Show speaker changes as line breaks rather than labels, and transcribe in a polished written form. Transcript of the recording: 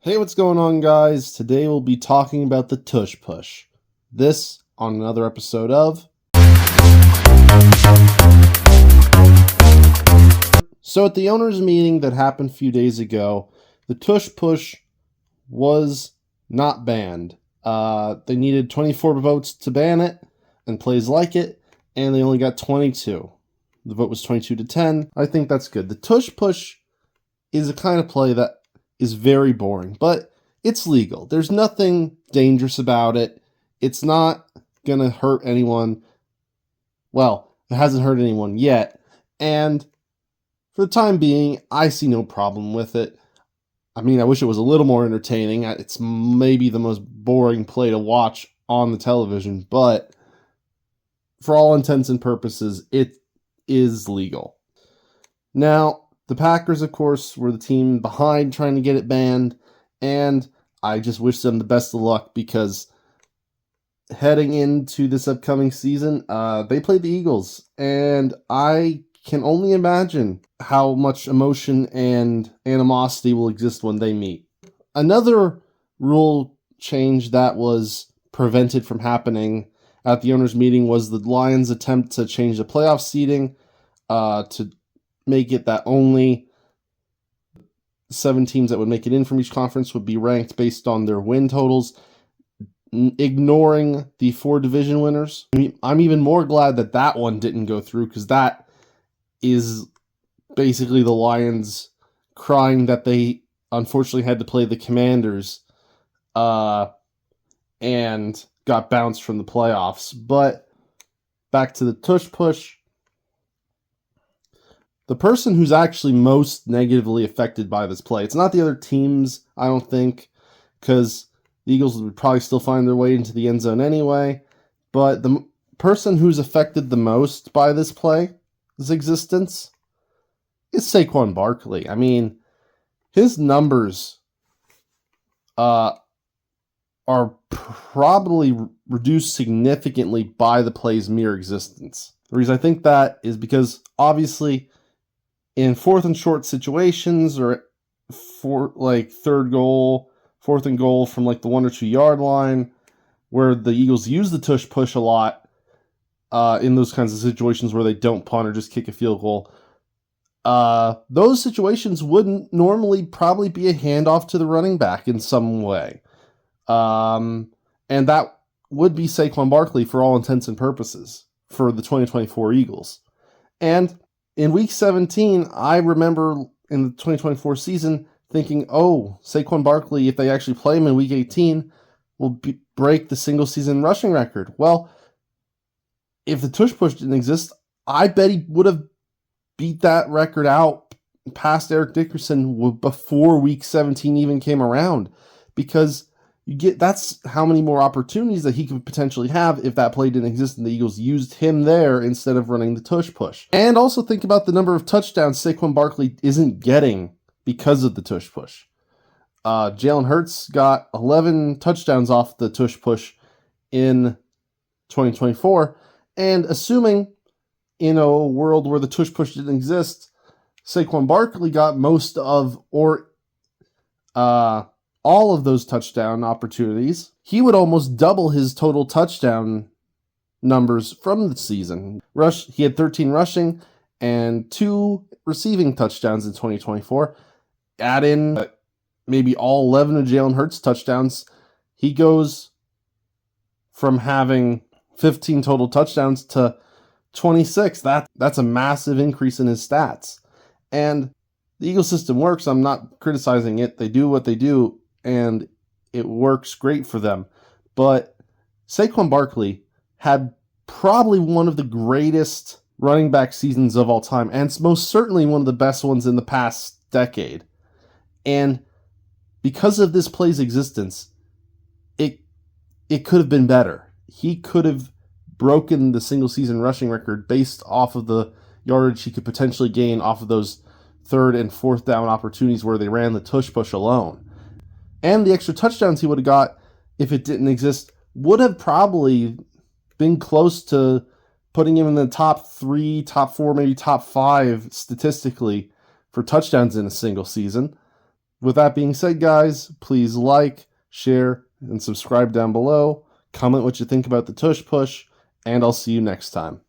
Hey, what's going on, guys? Today we'll be talking about the Tush Push. This on another episode of... So at the owners' meeting that happened a few days ago, the Tush Push was not banned. They needed 24 votes to ban it and plays like it, and they only got 22. The vote was 22-10. I think that's good. The Tush Push is a kind of play that is very boring, but it's legal. There's nothing dangerous about it. It's not going to hurt anyone. Well, it hasn't hurt anyone yet. And for the time being, I see no problem with it. I mean, I wish it was a little more entertaining. It's maybe the most boring play to watch on the television, but for all intents and purposes, it is legal. Now, the Packers, of course, were the team behind trying to get it banned, and I just wish them the best of luck because heading into this upcoming season, they played the Eagles, and I can only imagine how much emotion and animosity will exist when they meet. Another rule change that was prevented from happening at the owners' meeting was the Lions' attempt to change the playoff seeding to make it that only 7 teams that would make it in from each conference would be ranked based on their win totals, ignoring the 4 division winners. I'm even more glad that that one didn't go through, because that is basically the Lions crying that they unfortunately had to play the Commanders and got bounced from the playoffs. But back to the Tush Push. The person who's actually most negatively affected by this play, it's not the other teams, I don't think, because the Eagles would probably still find their way into the end zone anyway, but the person who's affected the most by this play's existence is Saquon Barkley. I mean, his numbers are probably reduced significantly by the play's mere existence. The reason I think that is because, obviously, in 4th and short situations, or for like 4th and goal from like the 1 or 2 yard line, where the Eagles use the Tush Push a lot, in those kinds of situations where they don't punt or just kick a field goal, those situations wouldn't normally probably be a handoff to the running back in some way. And that would be Saquon Barkley for all intents and purposes for the 2024 Eagles. And in Week 17, I remember in the 2024 season thinking, oh, Saquon Barkley, if they actually play him in Week 18, will break the single-season rushing record. Well, if the Tush Push didn't exist, I bet he would have beat that record out past Eric Dickerson before Week 17 even came around, because that's how many more opportunities that he could potentially have if that play didn't exist and the Eagles used him there instead of running the Tush Push. And also think about the number of touchdowns Saquon Barkley isn't getting because of the Tush Push. Jalen Hurts got 11 touchdowns off the Tush Push in 2024, and assuming in a world where the Tush Push didn't exist, Saquon Barkley got most of, or all of those touchdown opportunities, he would almost double his total touchdown numbers from the season. He had 13 rushing and 2 receiving touchdowns in 2024. Add in maybe all 11 of Jalen Hurts' touchdowns, he goes from having 15 total touchdowns to 26. That's a massive increase in his stats. And the Eagle system works. I'm not criticizing it. They do what they do, and it works great for them. But Saquon Barkley had probably one of the greatest running back seasons of all time, and most certainly one of the best ones in the past decade. And because of this play's existence, it could have been better. He could have broken the single-season rushing record based off of the yardage he could potentially gain off of those 3rd and 4th down opportunities where they ran the Tush Push alone. And the extra touchdowns he would have got if it didn't exist would have probably been close to putting him in the top 3, top 4, maybe top 5 statistically for touchdowns in a single season. With that being said, guys, please like, share, and subscribe down below. Comment what you think about the Tush Push, and I'll see you next time.